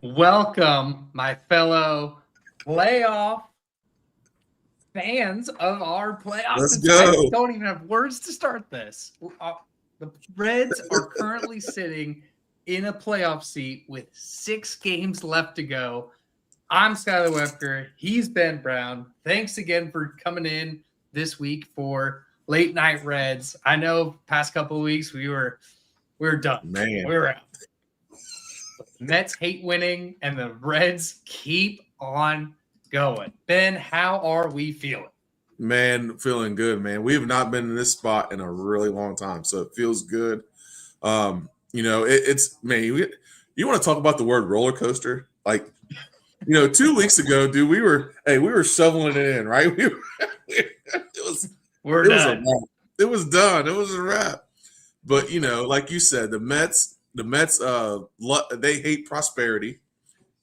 Welcome, my fellow playoff fans of our playoffs. Let's I go. don't even have words to start this. The Reds are currently sitting in a playoff seat with 6 games left to go. I'm Skylar Webker. He's Ben Brown. Thanks again for coming in this week for Late Night Reds. I know past couple of weeks we were done. Man. We were out. Mets hate winning, and the Reds keep on going. Ben, how are we feeling? Man, feeling good, man. We have not been in this spot in a really long time, so it feels good. It's man. You want to talk about the word roller coaster? 2 weeks ago, dude, we were shoveling it in, right? We're it was done. a wrap. It was done. It was a wrap. But like you said, the Mets, they hate prosperity,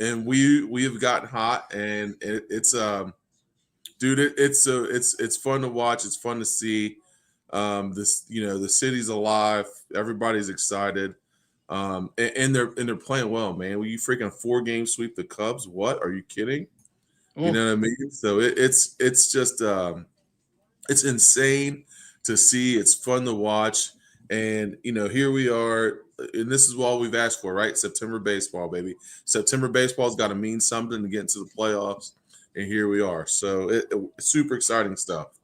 and we have gotten hot, and it's dude, it's fun to watch. It's fun to see. The city's alive. Everybody's excited. And they're playing well, man. Will you freaking 4-game sweep the Cubs? What? Are you kidding? You know what I mean? So it's just it's insane to see. It's fun to watch. And here we are, and this is what we've asked for, right? September baseball, baby. September baseball's got to mean something to get into the playoffs, and here we are. So it's super exciting stuff.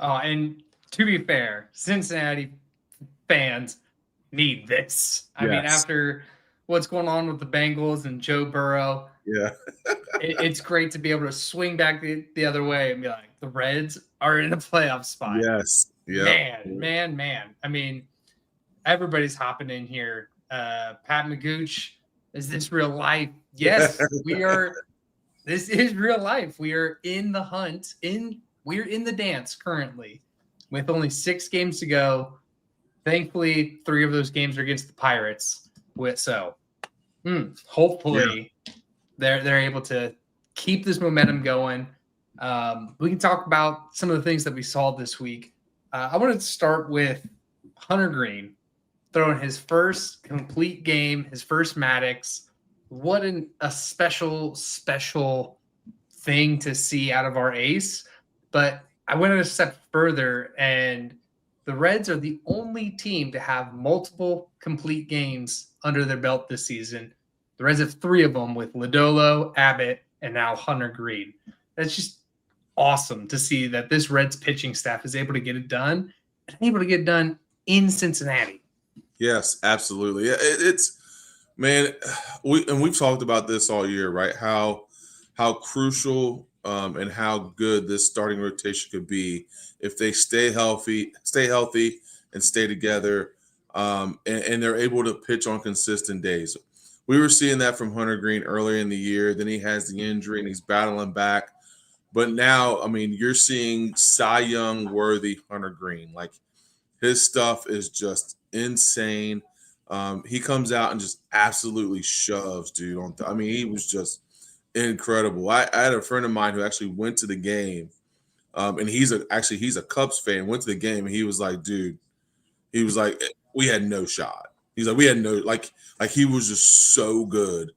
Oh, and to be fair, Cincinnati fans need this. I mean, after what's going on with the Bengals and Joe Burrow, it's great to be able to swing back the other way and be like, the Reds are in a playoff spot. Yes. Yeah. Man. I mean, everybody's hopping in here. Pat Magooch, is this real life? Yes, we are. This is real life. We are in the hunt. We're in the dance currently with only 6 games to go. Thankfully, 3 of those games are against the Pirates. Hopefully they're able to keep this momentum going. We can talk about some of the things that we saw this week. I wanted to start with Hunter Green throwing his first complete game, his first Maddox. What a special thing to see out of our ace. But I went a step further, and the Reds are the only team to have multiple complete games under their belt this season. The Reds have 3 of them with Lodolo, Abbott, and now Hunter Green. That's just awesome to see that this Reds pitching staff is able to get it done and able to get it done in Cincinnati. Yes, absolutely. It's man, we've talked about this all year, right? How crucial and how good this starting rotation could be if they stay healthy, and stay together, and they're able to pitch on consistent days. We were seeing that from Hunter Green earlier in the year. Then he has the injury and he's battling back. But now, I mean, you're seeing Cy Young worthy Hunter Green. Like, his stuff is just insane. He comes out and just absolutely shoves, dude. He was just incredible. I had a friend of mine who actually went to the game, and he's a Cubs fan. Went to the game, and he was like, dude, we had no shot. He's like, we had no like he was just so good,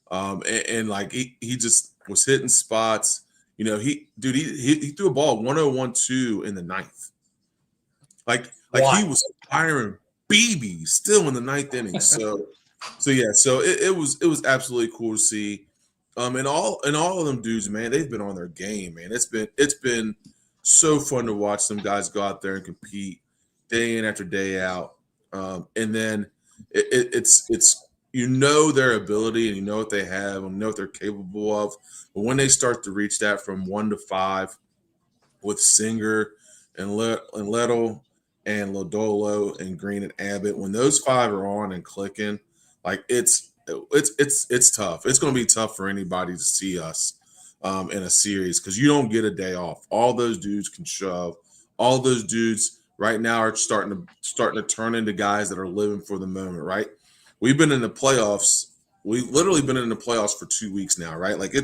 and like he just was hitting spots. He threw a ball 101-2 in the ninth. Like he was firing BB still in the ninth inning. So it was absolutely cool to see. And all of them dudes, man, they've been on their game, man. It's been so fun to watch some guys go out there and compete day in after day out. And then it's their ability, and what they have, and what they're capable of. But when they start to reach that from 1 to 5 with Singer and Lettle and Lodolo and Green and Abbott, when those 5 are on and clicking, like it's tough. It's going to be tough for anybody to see us in a series because you don't get a day off. All those dudes can shove. All those dudes right now are starting to turn into guys that are living for the moment, right? We've been in the playoffs. We've literally been in the playoffs for 2 weeks now, right? Like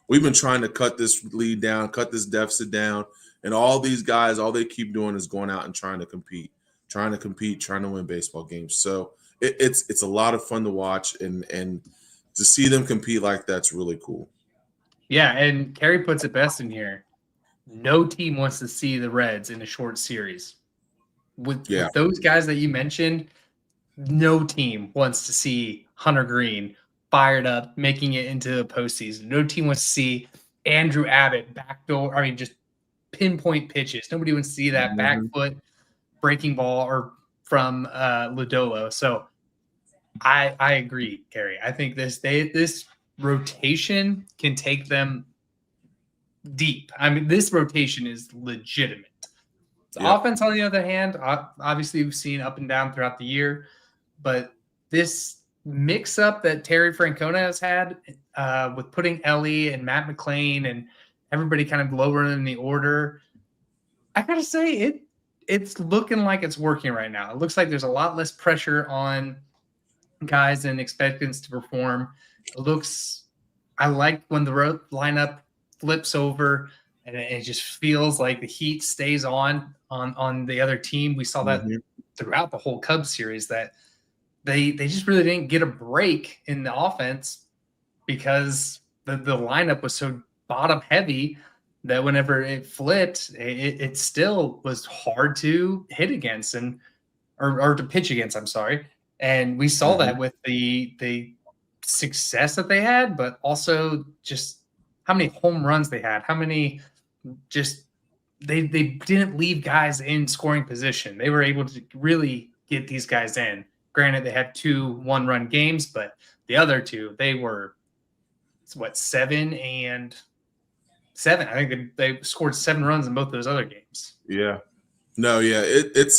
we've been trying to cut this lead down, cut this deficit down, and all these guys, all they keep doing is going out and trying to compete, trying to win baseball games. So it's a lot of fun to watch, and to see them compete like that's really cool. Yeah, and Kerry puts it best in here. No team wants to see the Reds in a short series. With those guys that you mentioned, no team wants to see Hunter Green fired up, making it into the postseason. No team wants to see Andrew Abbott backdoor. I mean, just pinpoint pitches. Nobody wants to see that back foot breaking ball or from Lodolo. So I agree, Kerry. I think this rotation can take them deep. I mean, this rotation is legitimate. Offense, on the other hand, obviously we've seen up and down throughout the year, but this mix-up that Terry Francona has had with putting Ellie and Matt McLean and everybody kind of lowering in the order, I gotta say it's looking like it's working right now. It looks like there's a lot less pressure on guys and expectants to perform. I like when the lineup flips over and it just feels like the heat stays on the other team. We saw that throughout the whole Cubs series, that they just really didn't get a break in the offense because the lineup was so bottom heavy that whenever it flipped, it still was hard to hit against or to pitch against. I'm sorry. And we saw that with the success that they had, but also just how many home runs they had, how many just they didn't leave guys in scoring position. They were able to really get these guys in. Granted, they had 2 one-run games, but the other 2, they were 7 and 7. I think they scored 7 runs in both those other games. Yeah. No, yeah. It's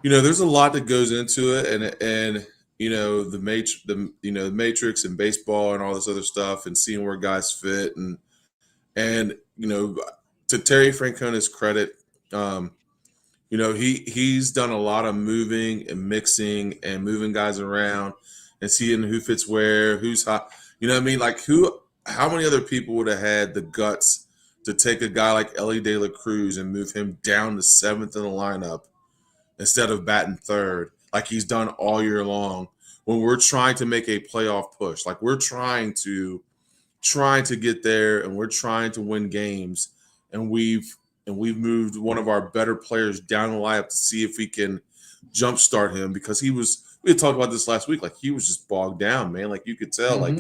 there's a lot that goes into it, and the matrix and baseball and all this other stuff, and seeing where guys fit, and to Terry Francona's credit, he's done a lot of moving and mixing and moving guys around and seeing who fits where, who's hot. You know what I mean? Like how many other people would have had the guts to take a guy like Ellie De La Cruz and move him down to 7th in the lineup instead of batting 3rd, like he's done all year long, when we're trying to make a playoff push? Like we're trying to get there, and we're trying to win games, and we've moved one of our better players down the lineup to see if we can jumpstart him, because we had talked about this last week, like he was just bogged down, man. Like you could tell, like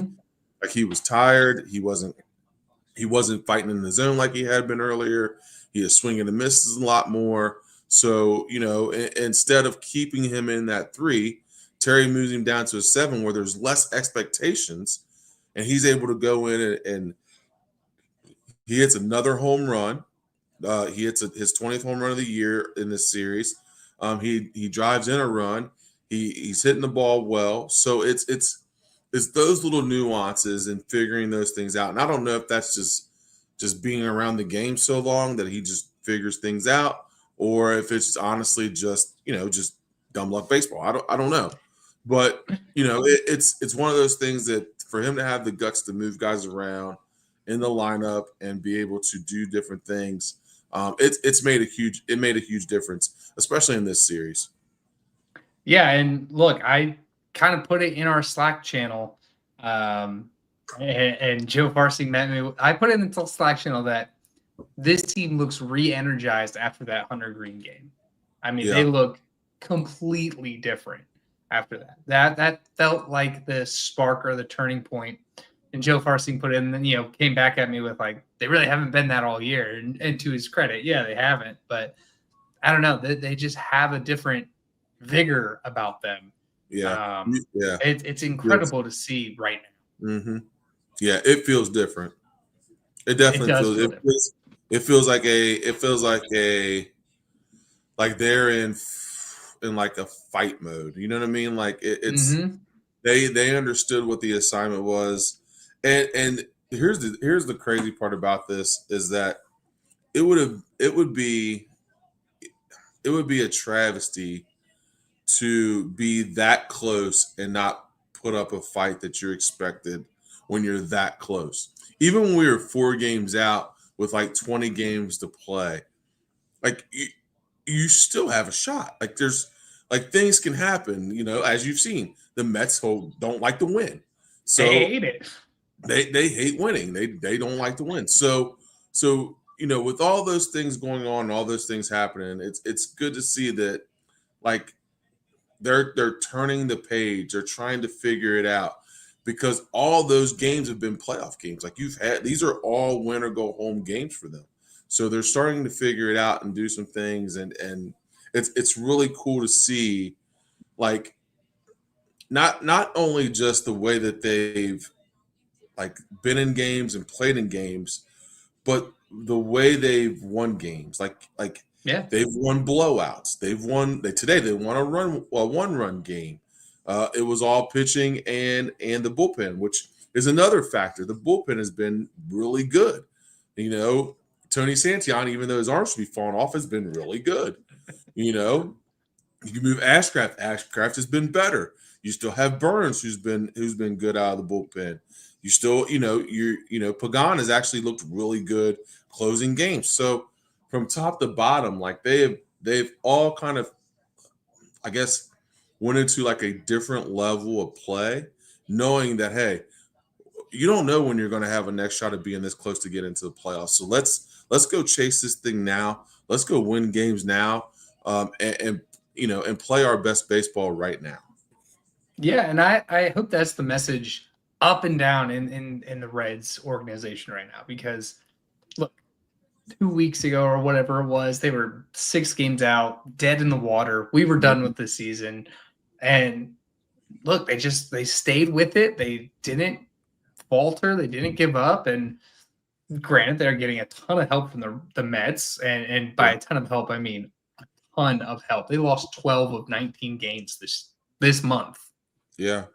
he was tired. He wasn't fighting in the zone like he had been earlier. He is swinging and misses a lot more. So, instead of keeping him in that 3, Terry moves him down to a 7 where there's less expectations, and he's able to go in and he hits another home run. He hits his 20th home run of the year in this series. He drives in a run. He's hitting the ball well. So it's those little nuances and figuring those things out. And I don't know if that's just being around the game so long that he just figures things out, or if it's honestly just dumb luck baseball. I don't know. But it's one of those things that for him to have the guts to move guys around in the lineup and be able to do different things, it made a huge difference, especially in this series. Yeah, and look, I kind of put it in our Slack channel, and Joe Farsing met me. I put it in the Slack channel that this team looks re-energized after that Hunter Green game. I mean, they look completely different after that. That felt like the spark or the turning point. And Joe Farsing put it in, and then came back at me with like, they really haven't been that all year. And to his credit, yeah, they haven't. But I don't know, they just have a different vigor about them. Yeah, It's incredible to see right now. Yeah, it feels different. It definitely feels. It feels like they're in like a fight mode. You know what I mean? Like it's they understood what the assignment was, and here's the crazy part about this is that it would be a travesty to be that close and not put up a fight that you're expected when you're that close. Even when we were 4 games out with like 20 games to play, like you still have a shot. Like there's like things can happen. As you've seen, the Mets don't like to win, They so hate it. they hate winning. They don't like to win. So with all those things going on and all those things happening, it's good to see that like they're turning the page. They're trying to figure it out because all those games have been playoff games. Like these are all win or go home games for them. So they're starting to figure it out and do some things, and it's really cool to see, like not only just the way that they've like been in games and played in games, but the way they've won games. Like Yeah. they've won blowouts. They won a 1-run game. It was all pitching and the bullpen, which is another factor. The bullpen has been really good. Tony Santiana, even though his arm should be falling off, has been really good. You can move Ashcraft. Ashcraft has been better. You still have Burns, who's been good out of the bullpen. You still, Pagan has actually looked really good closing games. So from top to bottom, like they've all kind of, I guess, went into like a different level of play, knowing that, hey, you don't know when you're going to have a next shot at being this close to get into the playoffs. So let's go chase this thing now. Let's go win games now, and play our best baseball right now. Yeah, and I hope that's the message up and down in the Reds organization right now, because look, 2 weeks ago or whatever it was, they were 6 games out, dead in the water. We were done with the season, and look, they stayed with it. They didn't falter. They didn't give up. And granted, they're getting a ton of help from the Mets, and by a ton of help, I mean a ton of help. They lost 12 of 19 games this month. Yeah.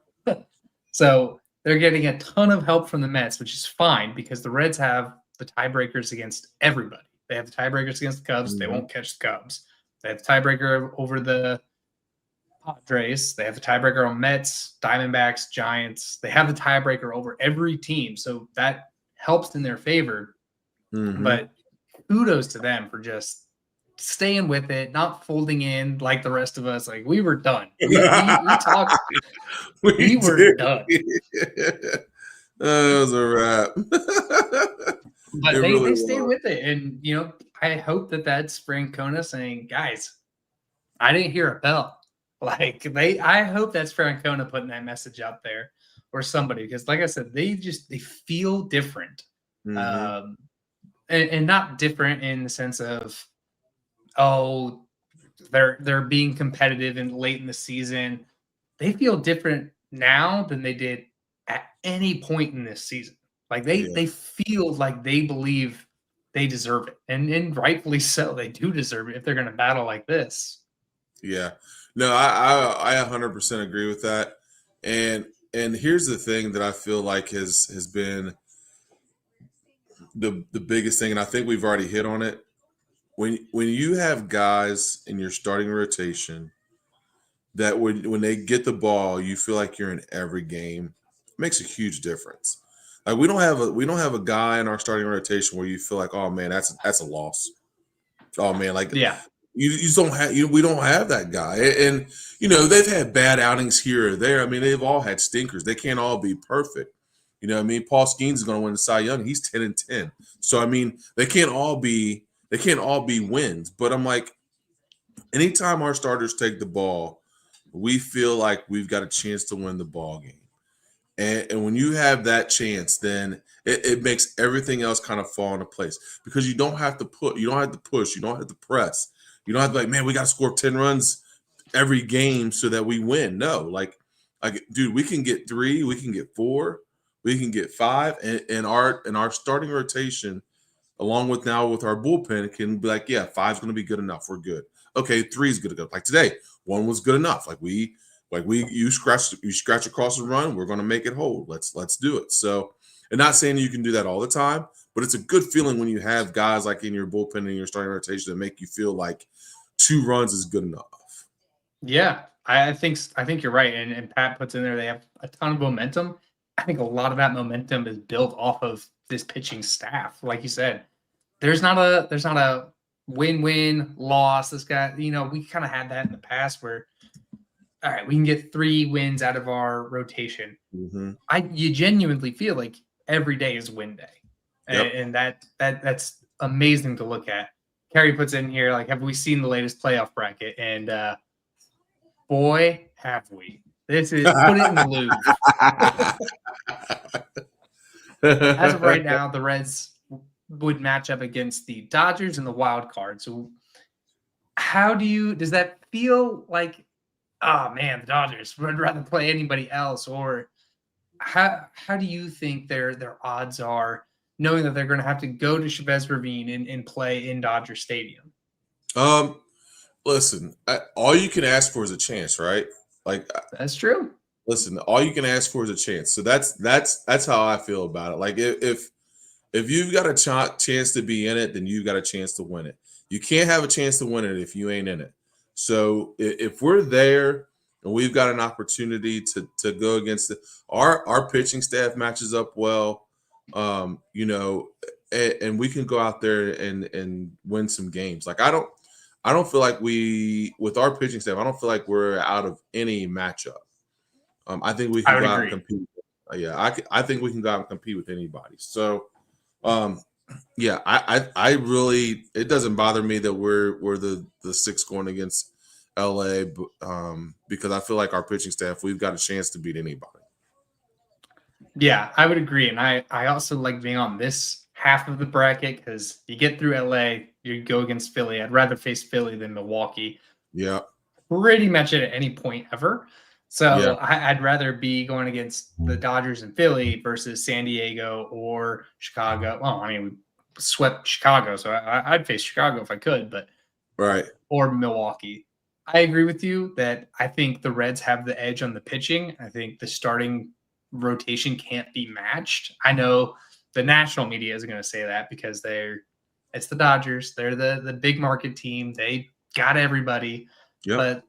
So they're getting a ton of help from the Mets, which is fine because the Reds have the tiebreakers against everybody. They have the tiebreakers against the Cubs. Mm-hmm. They won't catch the Cubs. They have the tiebreaker over the Padres. They have the tiebreaker on Mets, Diamondbacks, Giants. They have the tiebreaker over every team. So that helps in their favor. Mm-hmm. But kudos to them for just staying with it, not folding in like the rest of us. Like, we were done. We talked. We were done. That was a wrap. But they stayed with it. And, I hope that's Francona saying, guys, I didn't hear a bell. Like, I hope that's Francona putting that message out there, or somebody, because like I said, they feel different. Mm-hmm. And not different in the sense of, they're being competitive and late in the season. They feel different now than they did at any point in this season. Like they feel like they believe they deserve it, and rightfully so. They do deserve it if they're going to battle like this. Yeah, no, I 100% agree with that. And here's the thing that I feel like has been the biggest thing, and I think we've already hit on it. When you have guys in your starting rotation that when they get the ball, you feel like you're in every game, it makes a huge difference. Like we don't have a guy in our starting rotation where you feel like, oh man, that's a loss. Oh man, like yeah, you just don't have we don't have that guy. And they've had bad outings here or there. I mean, they've all had stinkers. They can't all be perfect. I mean, Paul Skeens is going to win the Cy Young. He's 10-10. So I mean, they can't all be wins. But I'm like, anytime our starters take the ball, we feel like we've got a chance to win the ball game. And when you have that chance, then it makes everything else kind of fall into place, because you don't have to push, you don't have to press. You don't have to man, we got to score 10 runs every game so that we win. No, like dude, we can get 3, we can get 4, we can get 5, and our starting rotation, along with now with our bullpen, can be like, yeah, 5's going to be good enough. We're good. Okay, 3 is good enough. Like today, 1 was good enough. You scratch across the run, we're going to make it hold. Let's do it. So, and not saying you can do that all the time, but it's a good feeling when you have guys like in your bullpen and your starting rotation that make you feel like 2 runs is good enough. Yeah, I think you're right. And Pat puts in there, they have a ton of momentum. I think a lot of that momentum is built off of this pitching staff. Like you said, there's not a win-win, loss. This guy, we kind of had that in the past where, all right, we can get 3 wins out of our rotation. Mm-hmm. You genuinely feel like every day is win day, Yep. and that's amazing to look at. Kerry puts in here, like, have we seen the latest playoff bracket? And boy, have we. This is put it in the Louvre. As of right now, the Reds would match up against the Dodgers and the wild card. So does that feel like, oh man, the Dodgers would rather play anybody else? Or how do you think their odds are, knowing that they're going to have to go to Chavez Ravine and play in Dodger Stadium? Listen, all you can ask for is a chance, right? Like, That's true. listen, all you can ask for is a chance. So that's how I feel about it. Like, if you've got a chance to be in it, then you've got a chance to win it. You can't have a chance to win it if you ain't in it. So if we're there and we've got an opportunity to go against it, our pitching staff matches up well, and we can go out there and win some games. Like, I don't feel like with our pitching staff, I don't feel like we're out of any matchup. I think we can go out and compete. I think we can go out and compete with anybody. So, I really, it doesn't bother me that we're the 6 going against LA, because I feel like our pitching staff, we've got a chance to beat anybody. Yeah, I would agree. And I also like being on this half of the bracket because you get through LA, you go against Philly. I'd rather face Philly than Milwaukee. Yeah. Pretty much at any point ever. So Yeah. I'd rather be going against the Dodgers and Philly versus San Diego or Chicago. Well, I mean, we swept Chicago, so I'd face Chicago if I could, but right. Or Milwaukee. I agree with you that I think the Reds have the edge on the pitching. I think the starting rotation can't be matched. I know the national media is going to say that because it's the Dodgers. They're the big market team. They got everybody. Yep. But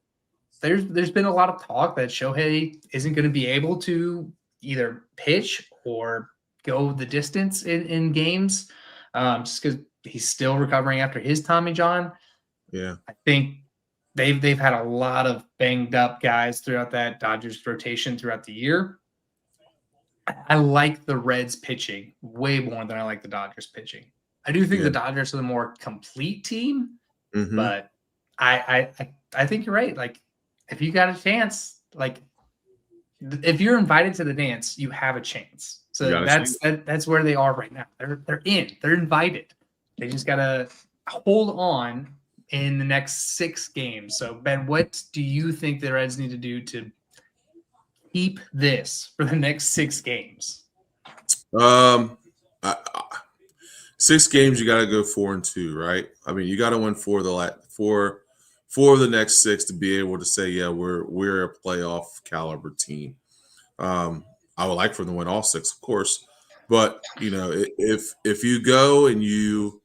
there's been a lot of talk that Shohei isn't going to be able to either pitch or go the distance in games, just because he's still recovering after his Tommy John. Yeah. I think they've had a lot of banged up guys throughout that Dodgers rotation throughout the year. I like the Reds pitching way more than I like the Dodgers pitching. I do think the Dodgers are the more complete team, but I think you're right. Like, if you got a chance, like if you're invited to the dance, you have a chance. So that's where they are right now. They're in. They're invited. They just gotta hold on in the next 6 games. So Ben, what do you think the Reds need to do to keep this for the next 6 games? 6 games, you got to go 4-2, right? I mean, you got to win 4 of the next 6 to be able to say, yeah, we're a playoff caliber team. I would like for them to win all 6, of course, but if you go and you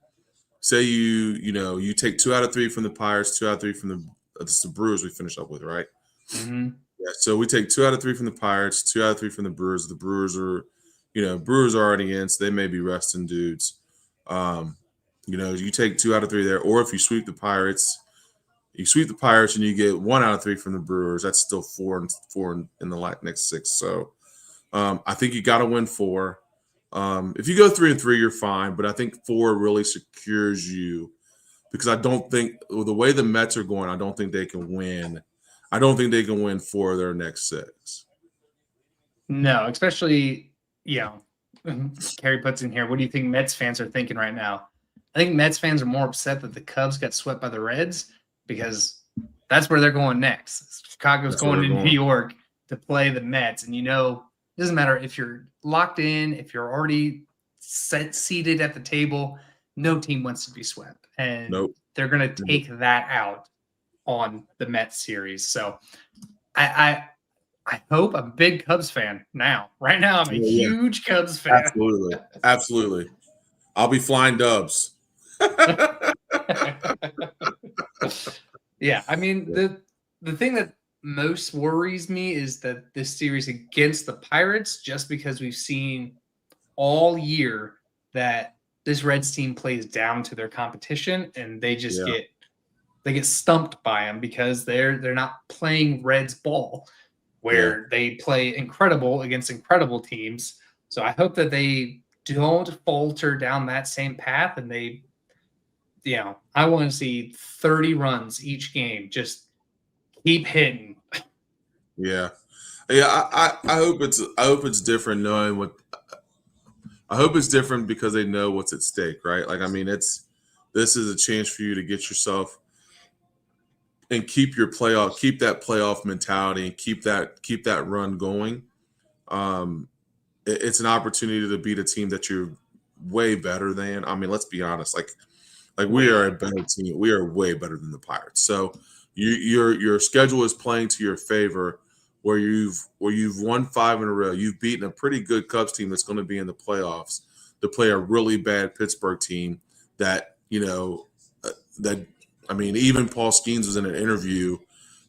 say you take 2 out of 3 from the Pirates, 2 out of 3 from the Brewers we finish up with, right? Mm-hmm. Yeah, so we take 2 out of 3 from the Pirates, 2 out of 3 from the Brewers. The Brewers are, Brewers are already in, so they may be resting dudes. You take 2 out of 3 there, or if you sweep the Pirates, and you get 1 out of 3 from the Brewers. That's still 4 in the next 6. So I think you got to win 4. If you go 3-3, you're fine, but I think 4 really secures you, because I don't think the way the Mets are going, I don't think they can win. I don't think they can win 4 of their next 6. No, especially, Kerry puts in here, what do you think Mets fans are thinking right now? I think Mets fans are more upset that the Cubs got swept by the Reds, because that's where they're going next. Chicago's going to New York to play the Mets. And, it doesn't matter if you're locked in, if you're already seated at the table, no team wants to be swept. And they're going to take that out on the Mets series. So I hope, I'm a big Cubs fan now. Right now, I'm a huge Cubs fan. Absolutely. I'll be flying Dubs. Yeah, I mean, the thing that most worries me is that this series against the Pirates, just because we've seen all year that this Reds team plays down to their competition, and they just Yeah. get stumped by them because they're not playing Reds ball, Yeah. where they play incredible against incredible teams. So I hope that they don't falter down that same path, and they, I want to see 30 runs each game. Just keep hitting. Yeah. Yeah. I hope it's different knowing what I hope it's different because they know what's at stake, right? Like, I mean, this is a chance for you to get yourself and keep that playoff mentality and keep that run going. It's an opportunity to beat a team that you're way better than. I mean, let's be honest. Like we are a better team. We are way better than the Pirates. So your schedule is playing to your favor, where you've won 5 in a row. You've beaten a pretty good Cubs team that's going to be in the playoffs to play a really bad Pittsburgh team that that I mean, even Paul Skeens was in an interview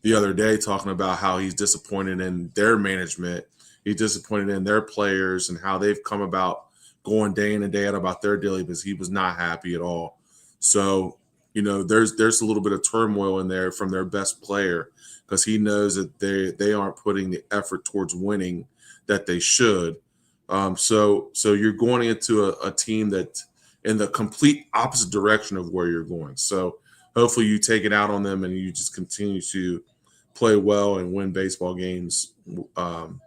the other day talking about how he's disappointed in their management. He's disappointed in their players and how they've come about going day in and day out about their daily business. He was not happy at all. So, there's a little bit of turmoil in there from their best player because he knows that they aren't putting the effort towards winning that they should. So you're going into a team that in the complete opposite direction of where you're going. So hopefully you take it out on them and you just continue to play well and win baseball games. And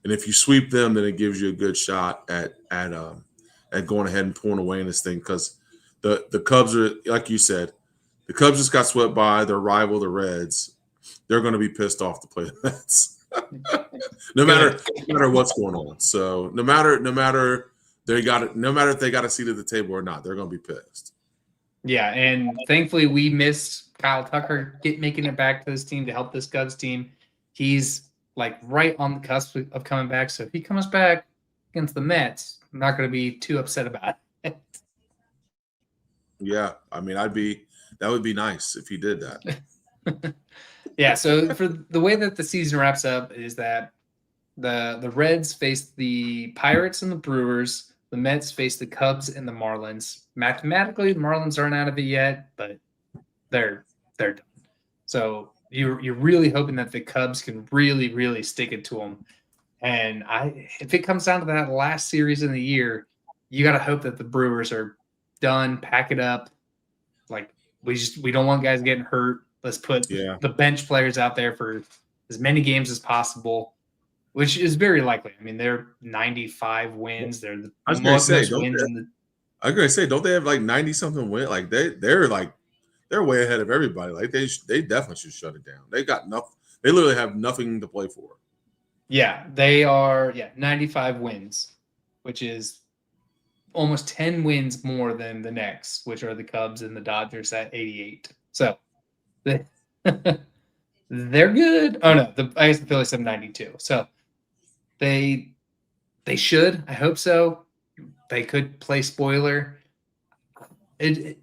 if you sweep them, then it gives you a good shot at going ahead and pulling away in this thing because the Cubs are, like you said, the Cubs just got swept by their rival, the Reds. They're going to be pissed off to play the Mets, no matter what's going on. So no matter if they got a seat at the table or not, they're going to be pissed. Yeah, and thankfully we missed Kyle Tucker making it back to this team to help this Cubs team. He's like right on the cusp of coming back. So if he comes back against the Mets, I'm not going to be too upset about it. Yeah, I mean, that would be nice if he did that. Yeah, so for the way that the season wraps up is that the Reds face the Pirates and the Brewers. The Mets face the Cubs and the Marlins. Mathematically, the Marlins aren't out of it yet, but they're done. So you're really hoping that the Cubs can really, really stick it to them. And if it comes down to that last series in the year, you got to hope that the Brewers are done, pack it up. Like we don't want guys getting hurt. Let's put the bench players out there for as many games as possible, which is very likely. I mean, they're 95 wins. They're the most wins in the. I was gonna say, don't they have like 90-something wins? Like they're way ahead of everybody. Like they definitely should shut it down. They got nothing. They literally have nothing to play for. Yeah, they are. Yeah, 95 wins, which is almost 10 wins more than the next, which are the Cubs and the Dodgers at 88. So they're good. Oh no, I guess the Phillies have 92. So they should. I hope so. They could play spoiler. I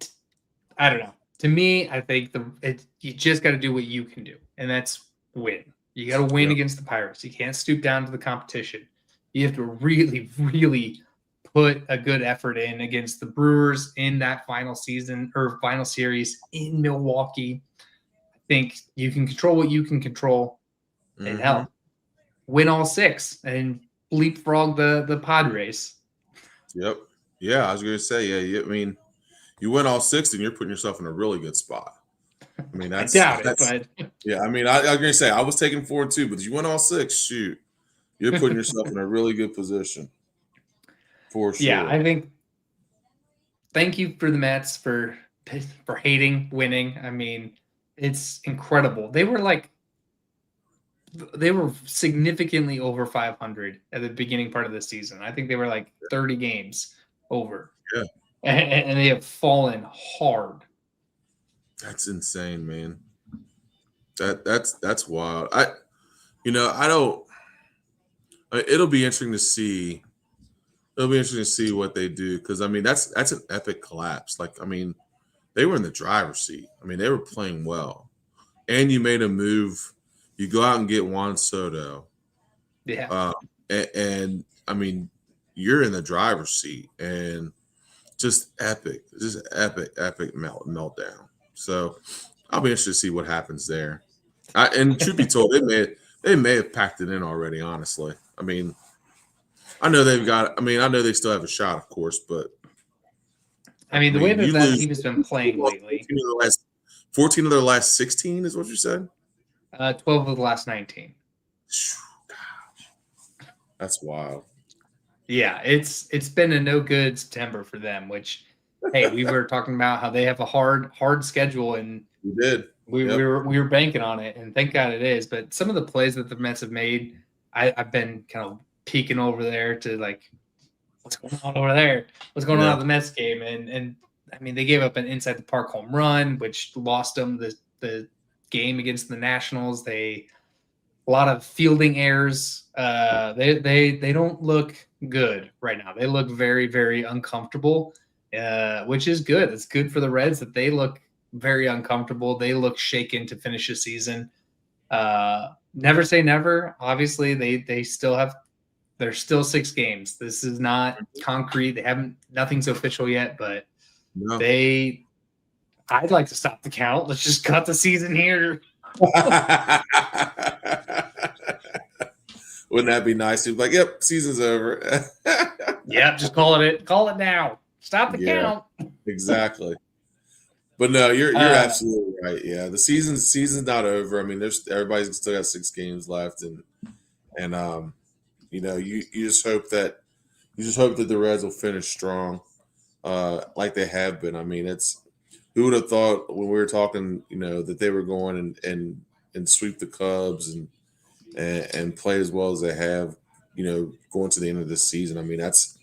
don't know. To me, I think you just got to do what you can do, and that's win. You got to win against the Pirates. You can't stoop down to the competition. You have to really, really put a good effort in against the Brewers in that final season or final series in Milwaukee. I think you can control what you can control, and hell, win all 6 and leapfrog the Padres. Yep. Yeah, I was going to say, yeah. I mean, you win all 6, and you're putting yourself in a really good spot. I mean, I doubt it, but yeah. I mean, I was going to say I was taking 4 too, but you win all 6. Shoot, you're putting yourself in a really good position for sure. Yeah, I think. Thank you for the Mets for hating winning. I mean, it's incredible. They were significantly over 500 at the beginning part of the season. I think they were like 30 games over. Yeah. And they have fallen hard. That's insane, man. That's wild. It'll be interesting to see. It'll be interesting to see what they do because I mean that's an epic collapse. Like I mean, they were in the driver's seat. I mean, they were playing well, and you made a move. You go out and get Juan Soto. Yeah. And I mean, you're in the driver's seat, and just epic, epic meltdown. So I'll be interested to see what happens there. And truth be told, they may have packed it in already. Honestly, I mean, I know they've got. I mean, I know they still have a shot, of course, but I mean, the way that you that lose team has been playing lately, 14 of their last 16 is what you said. 12 of the last 19. Gosh, that's wild. Yeah, it's been a no good September for them. Which, hey, we were talking about how they have a hard schedule, and We did. we were banking on it, and thank God it is. But some of the plays that the Mets have made, I've been kind of peeking over there to like, what's going on over there? What's going on at the Mets game? And I mean, they gave up an inside the park home run, which lost them the game against the Nationals. A lot of fielding errors. They don't look good right now. They look very, very uncomfortable, which is good. It's good for the Reds that they look very uncomfortable. They look shaken to finish the season. Never say never. Obviously, there's still 6 games. This is not concrete. Nothing's official yet, but I'd like to stop the count. Let's just cut the season here. Wouldn't that be nice? He'd be like, "Yep, season's over." Yeah, just call it now. Stop the count. Exactly. But no, you're absolutely right. Yeah, the season's not over. I mean, everybody's still got 6 games left, and you just hope that the Reds will finish strong, like they have been. I mean, who would have thought when we were talking, that they were going and sweep the Cubs and play as well as they have, going to the end of this season. I mean, that's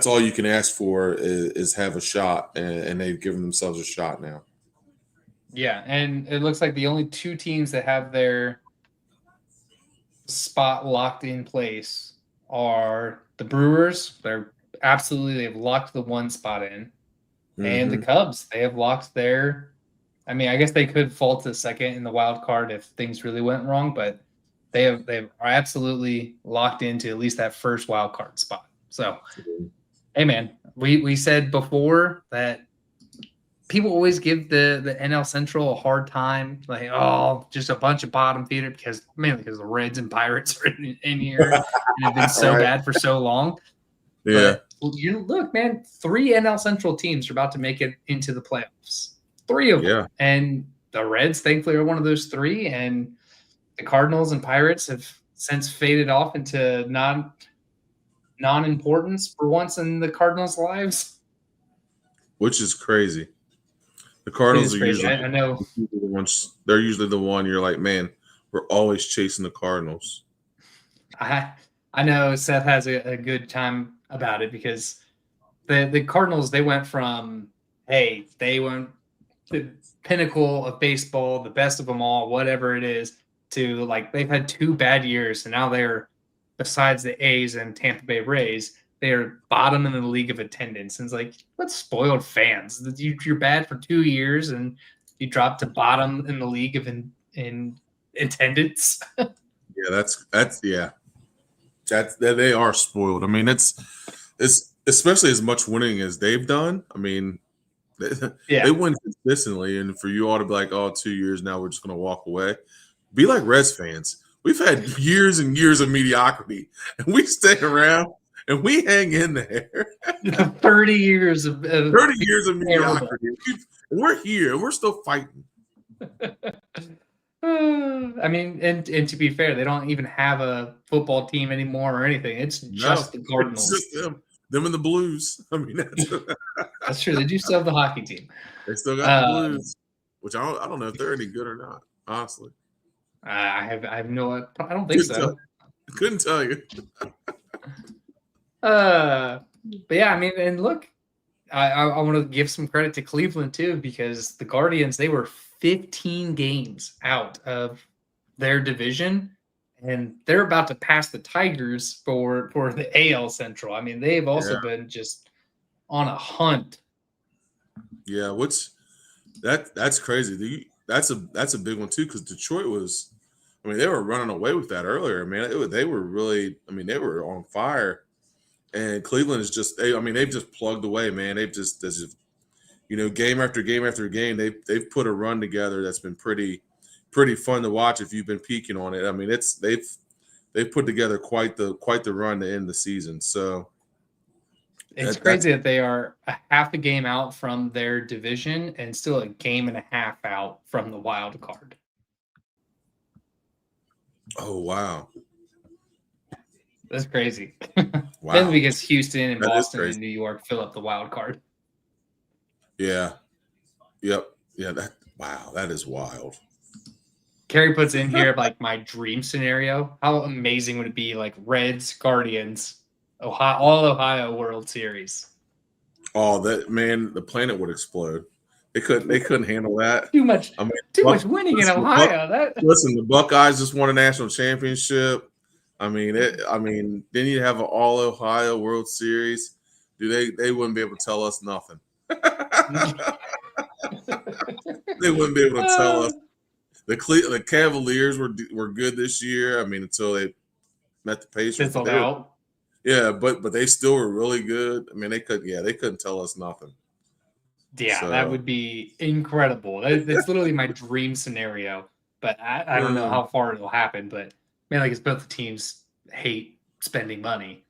all you can ask for is have a shot, and they've given themselves a shot now. Yeah, and it looks like the only 2 teams that have their spot locked in place are the Brewers. They have locked the 1 spot in, and the Cubs. They have locked their. I mean, I guess they could fall to second in the wild card if things really went wrong, but they are absolutely locked into at least that first wild card spot. So, hey man, we said before that people always give the NL Central a hard time, like, oh, just a bunch of bottom feeder, mainly because the Reds and Pirates are in here and have been so bad for so long. Yeah. But look, man, 3 NL Central teams are about to make it into the playoffs. 3 of them. Yeah. And the Reds, thankfully, are one of those 3. And the Cardinals and Pirates have since faded off into non-importance for once in the Cardinals' lives. Which is crazy. The Cardinals are usually I know. They're usually the one you're like, man, we're always chasing the Cardinals. I know Seth has a good time about it because the Cardinals, they went from, hey, they went the pinnacle of baseball, the best of them all, whatever it is, to like they've had 2 bad years, and now they're, besides the A's and Tampa Bay Rays, they're bottom in the league of attendance. And it's like, what spoiled fans? You're bad for 2 years and you drop to bottom in the league of in attendance. Yeah, they are spoiled. I mean, it's especially as much winning as they've done. I mean, they win consistently, and for you all to be like, oh, 2 years now, we're just going to walk away. Be like Reds fans. We've had years and years of mediocrity, and we stay around and we hang in there. 30 years of 30 years of mediocrity. And we're here and we're still fighting. I mean, and to be fair, they don't even have a football team anymore or anything. It's just the Cardinals. It's just them and the Blues. I mean, that's true. They do still have the hockey team. They still got the Blues, which I don't know if they're any good or not, honestly. I have no. I don't think so. Couldn't tell you. But yeah, I mean, and look, I want to give some credit to Cleveland too, because the Guardians, they were 15 games out of their division, and they're about to pass the Tigers for the AL Central. I mean, they've also been just on a hunt. Yeah, that's crazy. That's a big one too, because Detroit was. I mean, they were running away with that earlier, man. They were really. I mean, they were on fire, And Cleveland is just, they've just plugged away, man. They've just game after game after game, they've put a run together that's been pretty fun to watch if you've been peeking on it. I mean, they've put together quite the run to end the season. So it's crazy that they are a half a game out from their division and still a game and a half out from the wild card. Oh wow. That's crazy. Wow. Then because Houston and That is Boston crazy. and New York fill up the wild card. Yeah. Yep. Yeah. That is wild. Kerry puts in here like my dream scenario. How amazing would it be? Like Reds, Guardians, Ohio World Series. Oh, that man, the planet would explode. They couldn't handle that. Too much winning in Ohio. Listen, the Buckeyes just won a national championship. I mean, then you have an all Ohio World Series. They wouldn't be able to tell us nothing. They wouldn't be able to tell us. The Cavaliers were good this year. I mean, until they met the Pacers. Yeah, but they still were really good. I mean, they couldn't tell us nothing. Yeah, so that would be incredible. That's literally my dream scenario. But I don't know how far it'll happen. But man, like it's both the teams hate spending money.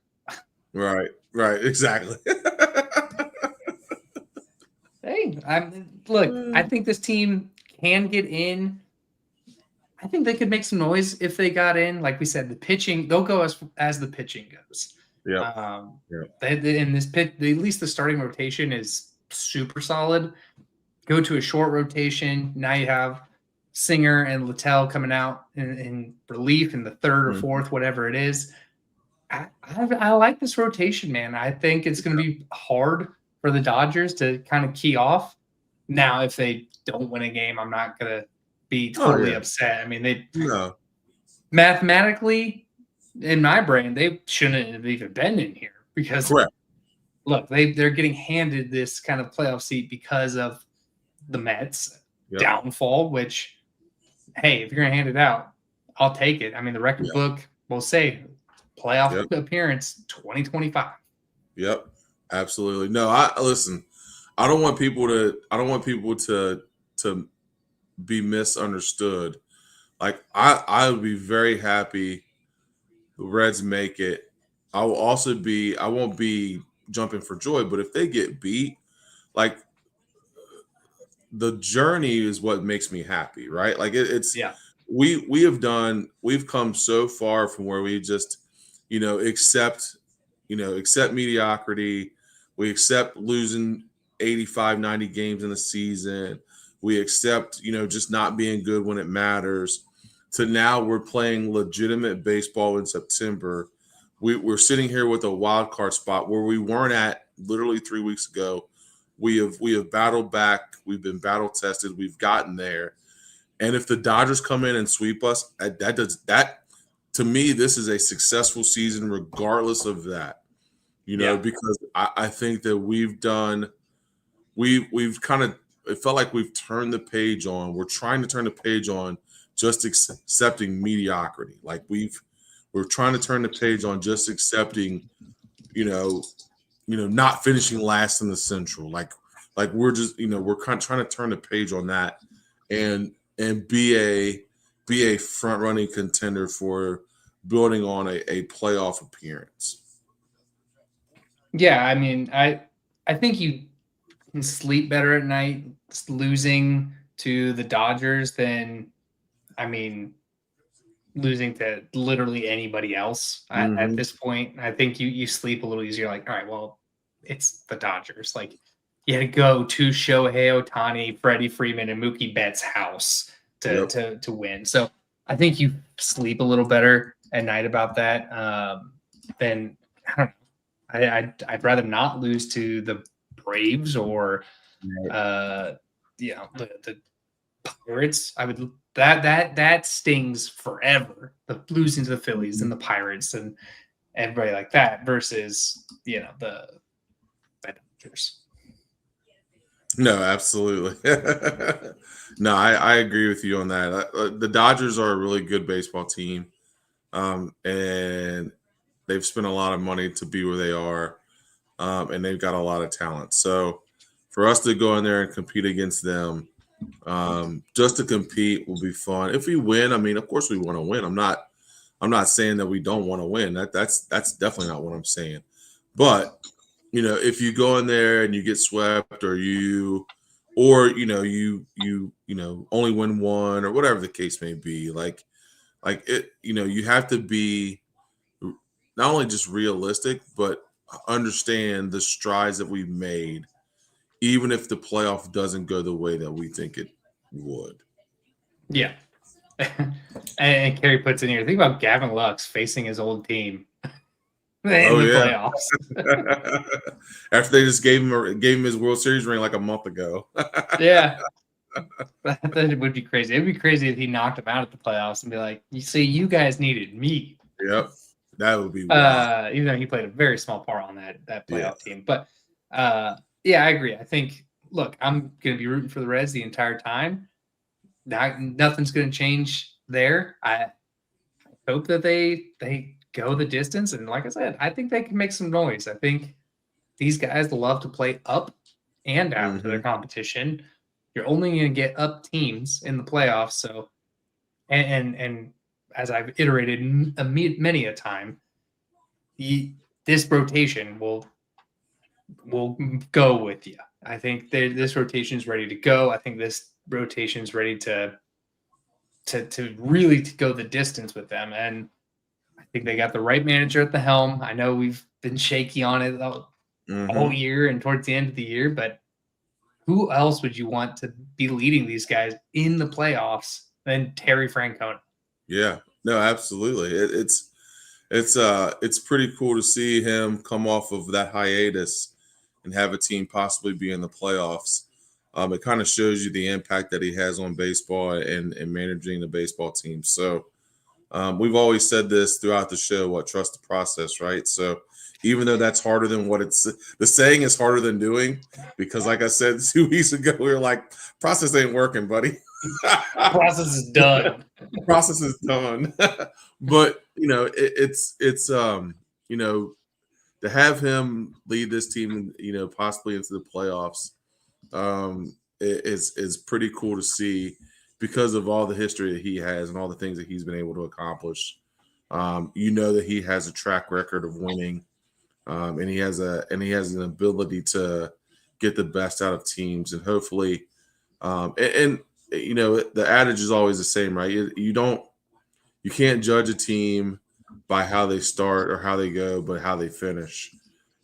Right, exactly. Hey, I think this team can get in. I think they could make some noise if they got in. Like we said, the pitching, they'll go as the pitching goes. Yeah. In this pit, at least the starting rotation is super solid. Go to a short rotation. Now you have Singer and Littell coming out in relief in the third or fourth, whatever it is. I like this rotation, man. I think it's going to be hard for the Dodgers to kind of key off. Now, if they don't win a game, I'm not going to be totally upset. I mean, mathematically, in my brain, they shouldn't have even been in here because look, they're getting handed this kind of playoff seat because of the Mets downfall, which, hey, if you're going to hand it out, I'll take it. I mean, the record book will say playoff appearance 2025. Yep, absolutely. No, listen. I don't want people to be misunderstood. Like I would be very happy the Reds make it. I won't be jumping for joy, but if they get beat, like the journey is what makes me happy, right? Like we've come so far from where we just, accept mediocrity. We accept losing 85, 90 games in a season. We accept, just not being good when it matters. To now we're playing legitimate baseball in September. We're sitting here with a wild card spot where we weren't at literally 3 weeks ago. We have battled back. We've been battle tested. We've gotten there. And if the Dodgers come in and sweep us, that to me, this is a successful season regardless of that. Because I think that we've kind of, it felt like we've turned the page on. We're trying to turn the page on just accepting mediocrity. Like we're trying to turn the page on just accepting, not finishing last in the Central. Like we're just, we're kind of trying to turn the page on that and be a front running contender for building on a playoff appearance. Yeah, I mean, I think you can sleep better at night losing to the Dodgers than, losing to literally anybody else at this point. I think you sleep a little easier. Like, all right, well, it's the Dodgers. Like, you had to go to Shohei Ohtani, Freddie Freeman, and Mookie Betts' house to win. So I think you sleep a little better at night about that. Then I don't know. I'd rather not lose to the Braves or the Pirates. I would that stings forever. The losing to the Phillies and the Pirates and everybody like that versus the Dodgers. No, absolutely. No, I agree with you on that. The Dodgers are a really good baseball team, and They've spent a lot of money to be where they are, and they've got a lot of talent. So for us to go in there and compete against them, just to compete will be fun. If we win, I mean, of course we want to win. I'm not saying that we don't want to win. That's definitely not what I'm saying. But if you go in there and you get swept, or you only win one, or whatever the case may be, like it, you have to be not only just realistic, but understand the strides that we've made, even if the playoff doesn't go the way that we think it would. Yeah. and Kerry puts in here, think about Gavin Lux facing his old team in the playoffs. After they just gave him his World Series ring like a month ago. Yeah. That would be crazy. It'd be crazy if he knocked him out at the playoffs and be like, you see, you guys needed me. Yep. That would be wild. Even though he played a very small part on that playoff team. But yeah, I agree. I think, look, I'm going to be rooting for the Reds the entire time. Nothing's going to change there. I hope that they go the distance. And like I said, I think they can make some noise. I think these guys love to play up and down to their competition. You're only going to get up teams in the playoffs. So, and as I've iterated many a time, this rotation will go with you. I think this rotation is ready to go. I think this rotation is ready to really go the distance with them. And I think they got the right manager at the helm. I know we've been shaky on it all year and towards the end of the year, but who else would you want to be leading these guys in the playoffs than Terry Francona? Yeah, no, absolutely. It's pretty cool to see him come off of that hiatus and have a team possibly be in the playoffs. It kind of shows you the impact that he has on baseball and managing the baseball team. So we've always said this throughout the show, trust the process, right? So even though that's harder than the saying is harder than doing, because like I said 2 weeks ago, we were like, process ain't working, buddy. Process is done. Process is done. But it's to have him lead this team, possibly into the playoffs, is pretty cool to see because of all the history that he has and all the things that he's been able to accomplish. That he has a track record of winning, and he has an ability to get the best out of teams, and hopefully, the adage is always the same, right? You can't judge a team by how they start or how they go, but how they finish.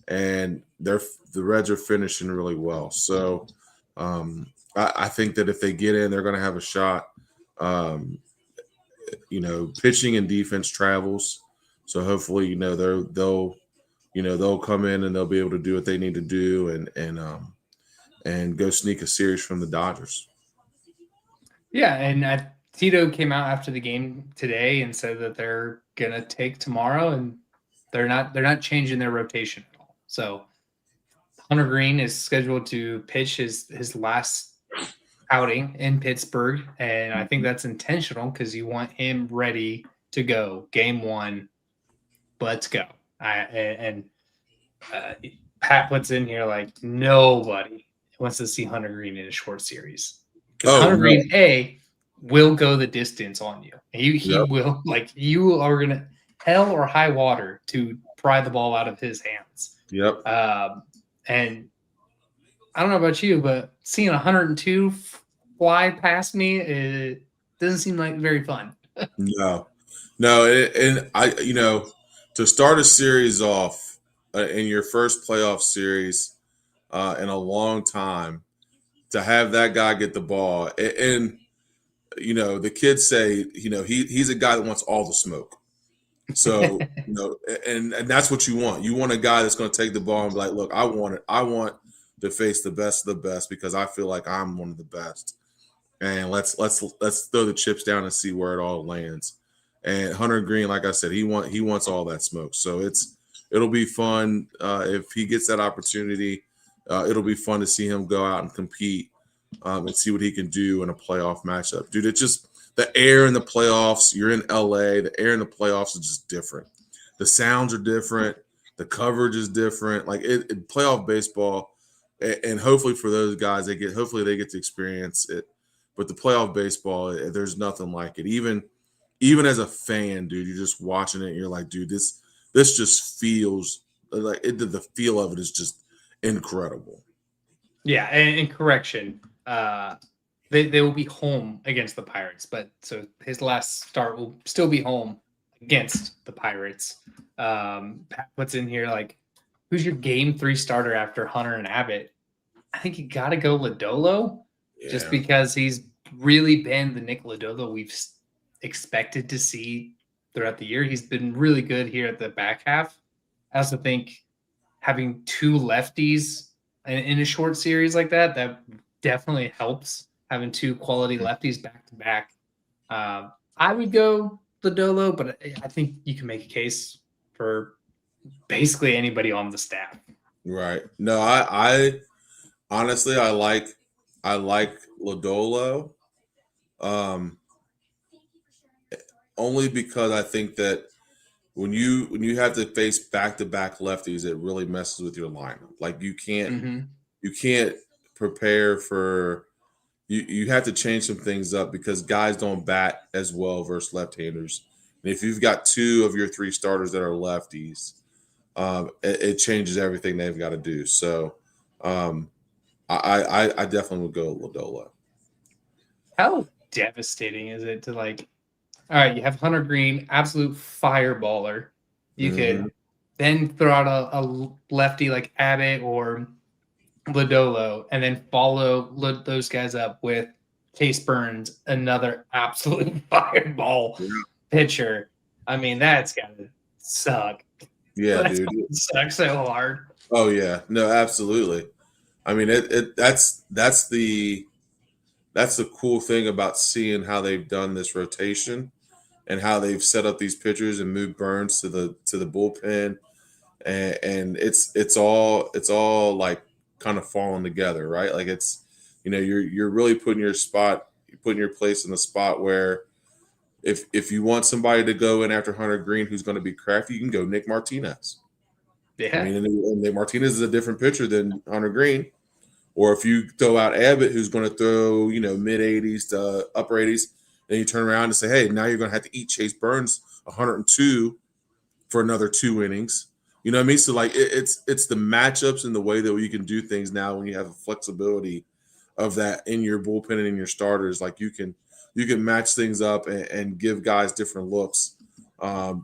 And the Reds are finishing really well. So I think that if they get in, they're going to have a shot. Pitching and defense travels. So hopefully, they'll come in and they'll be able to do what they need to do and go sneak a series from the Dodgers. Yeah, and Tito came out after the game today and said that they're gonna take tomorrow, and they're not changing their rotation at all. So Hunter Green is scheduled to pitch his last outing in Pittsburgh, and I think that's intentional because you want him ready to go. Game 1, let's go. Pat puts in here like nobody wants to see Hunter Green in a short series. Hunter Green will go the distance on you. He will, like, you are gonna hell or high water to pry the ball out of his hands. Yep. And I don't know about you, but seeing 102 fly past me, it doesn't seem like very fun. No, and I, to start a series off in your first playoff series in a long time, to have that guy get the ball, and the kids say, he's a guy that wants all the smoke. So, and that's what you want. You want a guy that's going to take the ball and be like, look, I want to face the best of the best because I feel like I'm one of the best. And let's throw the chips down and see where it all lands. And Hunter Green, like I said, he wants all that smoke. So it'll be fun if he gets that opportunity. It'll be fun to see him go out and compete and see what he can do in a playoff matchup. Dude, it's just the air in the playoffs. You're in LA. The air in the playoffs is just different. the sounds are different, the coverage is different. Like playoff baseball, and hopefully for those guys, hopefully they get to experience it. But the playoff baseball, there's nothing like it. Even as a fan, dude, you're just watching it and you're like, dude, this just feels like it. The feel of it is just incredible. Yeah, and correction, they will be home against the Pirates, but so his last start will still be home against the Pirates. Pat puts in here like, who's your game 3 starter after Hunter and Abbott? I think you got to go Lodolo, just because he's really been the Nick Lodolo we've expected to see throughout the year. He's been really good here at the back half. I also think having 2 lefties in a short series like that definitely helps, having 2 quality lefties back to back. I would go Lodolo, but I think you can make a case for basically anybody on the staff. Right. No, I honestly I like Lodolo. Only because I think that when you have to face back-to-back lefties, it really messes with your lineup. Like you can't prepare for you have to change some things up because guys don't bat as well versus left-handers. And if you've got 2 of your 3 starters that are lefties, it changes everything they've got to do. So I definitely would go Lodolo. How devastating is it to like, all right, you have Hunter Green, absolute fireballer. You could then throw out a lefty like Abbott or Lodolo, and then follow those guys up with Chase Burns, another absolute fireball pitcher. I mean, that's gotta suck. Yeah, that's dude, sucks so hard. Oh yeah, no, absolutely. I mean, that's the cool thing about seeing how they've done this rotation and how they've set up these pitchers and moved Burns to the bullpen, and it's all like kind of falling together, right? Like it's, you're really putting your place in the spot where if you want somebody to go in after Hunter Green who's going to be crafty, you can go Nick Martinez. Yeah, I mean, and Nick Martinez is a different pitcher than Hunter Green. Or if you throw out Abbott, who's going to throw, mid 80s to upper 80s, then you turn around and say, hey, now you're going to have to eat Chase Burns 102 for another 2 innings. You know what I mean? So like it's the matchups and the way that you can do things now when you have the flexibility of that in your bullpen and in your starters. Like you can match things up and give guys different looks.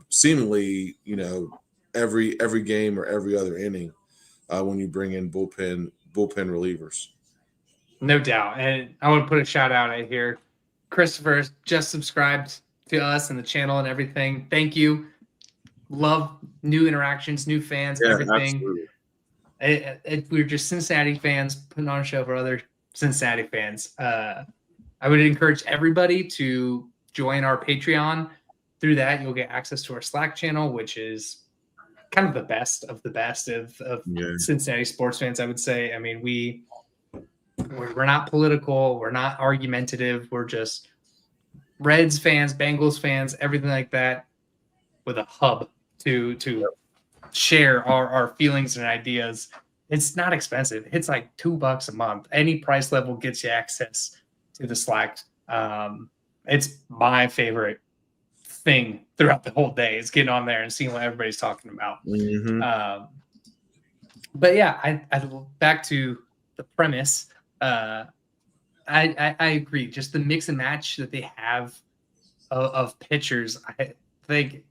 Seemingly, every game or every other inning when you bring in bullpen relievers. No doubt. And I want to put a shout out right here. Christopher just subscribed to us and the channel and everything. Thank you. Love new interactions, new fans, everything. We're just Cincinnati fans putting on a show for other Cincinnati fans. I would encourage everybody to join our Patreon. Through that, you'll get access to our Slack channel, which is kind of the best of Cincinnati sports fans, I would say. I mean, we're not political, we're not argumentative, we're just Reds fans, Bengals fans, everything like that, with a hub to share our feelings and ideas. It's not expensive. It's like $2 a month. Any price level gets you access to the Slack. It's my favorite thing throughout the whole day is getting on there and seeing what everybody's talking about. But yeah, I back to the premise. I agree. Just the mix and match that they have of pitchers, I think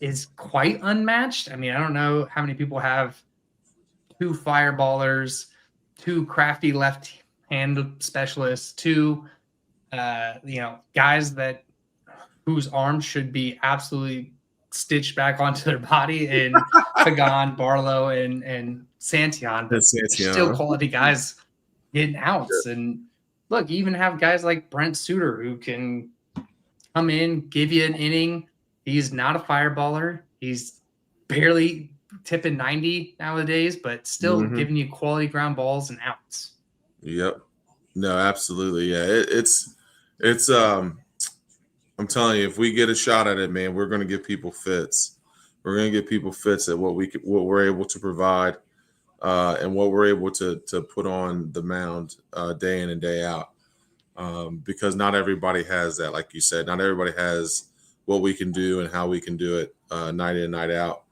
is quite unmatched. I mean, I don't know how many people have 2 fireballers, 2 crafty left-hand specialists, 2 guys whose arms should be absolutely stitched back onto their body in Pagan, Barlow, and Santillan. But still quality guys getting outs. And look, you even have guys like Brent Suter who can come in, give you an inning. He's not a fireballer. He's barely tipping 90 nowadays, but still giving you quality ground balls and outs. Yep. No, absolutely. Yeah. I'm telling you, if we get a shot at it, man, we're going to give people fits We're going to get people fits at what we're able to provide, and what we're able to put on the mound day in and day out. Because not everybody has that, like you said. Not everybody has what we can do and how we can do it night in, night out.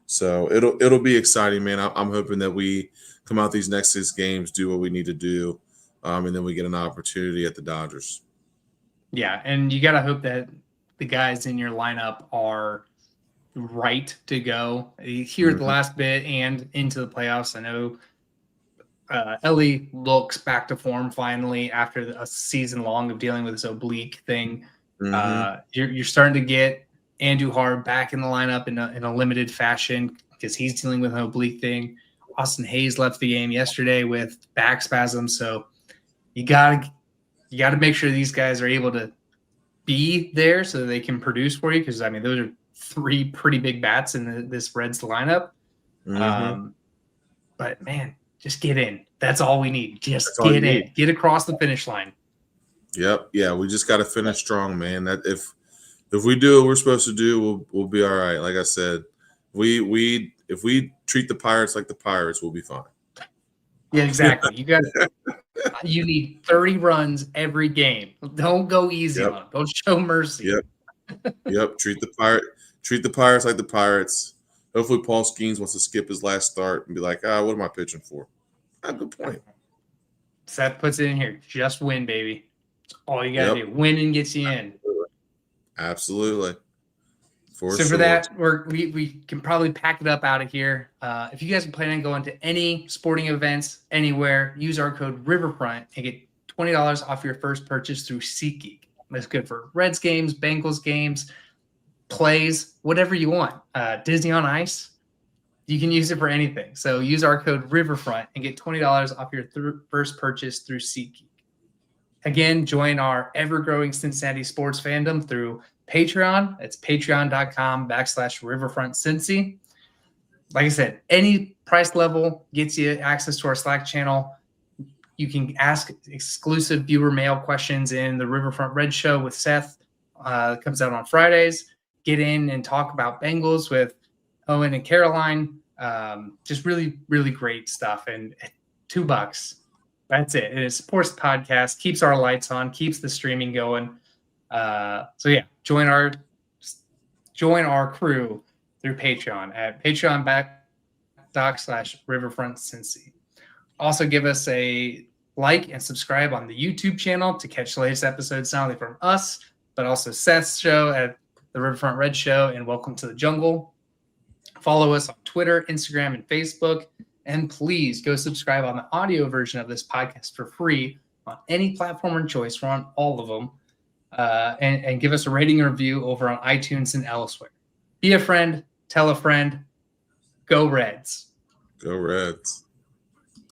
So it'll be exciting, man. I'm hoping that we come out these next 6 games, do what we need to do, and then we get an opportunity at the Dodgers. Yeah, and you got to hope that the guys in your lineup are right to go here at the last bit and into the playoffs. I know Ellie looks back to form finally after a season long of dealing with this oblique thing. You're starting to get Andujar back in the lineup in a limited fashion because he's dealing with an oblique thing. Austin Hayes left the game yesterday with back spasms, so you gotta make sure these guys are able to be there so that they can produce for you. Because I mean, those are 3 pretty big bats in this Reds lineup. But man, just get in. That's all we need. Just get in. Get across the finish line. Yep. Yeah, we just got to finish strong, man. That if we do what we're supposed to do, we'll be all right. Like I said, if we treat the Pirates like the Pirates, we'll be fine. Yeah, exactly. You need 30 runs every game. Don't go easy on them. Don't show mercy. Yep. Treat the Pirates like the Pirates. Hopefully Paul Skeens wants to skip his last start and be like, what am I pitching for? Good point. Seth puts it in here. Just win, baby. That's all you got to do. Winning gets you in. Absolutely. For that, we can probably pack it up out of here. If you guys are planning on going to any sporting events anywhere, use our code Riverfront and get $20 off your first purchase through SeatGeek. That's good for Reds games, Bengals games, plays, whatever you want. Disney on Ice, you can use it for anything. So use our code Riverfront and get $20 off your first purchase through SeatGeek. Again, join our ever-growing Cincinnati sports fandom through Patreon. It's patreon.com/RiverfrontCincy. Like I said, any price level gets you access to our Slack channel. You can ask exclusive viewer mail questions in the Riverfront Red Show with Seth. It comes out on Fridays. Get in and talk about Bengals with Owen and Caroline. Just really, really great stuff. And $2. That's it. It supports the podcast, keeps our lights on, keeps the streaming going. So yeah, join our crew through Patreon at patreon.com/RiverfrontCincy. Also give us a like and subscribe on the YouTube channel to catch the latest episodes, not only from us, but also Seth's show at the Riverfront Red Show and Welcome to the Jungle. Follow us on Twitter, Instagram, and Facebook. And please go subscribe on the audio version of this podcast for free on any platform of choice. We're on all of them. And give us a rating and review over on iTunes and elsewhere. Be a friend. Tell a friend. Go Reds. Go Reds.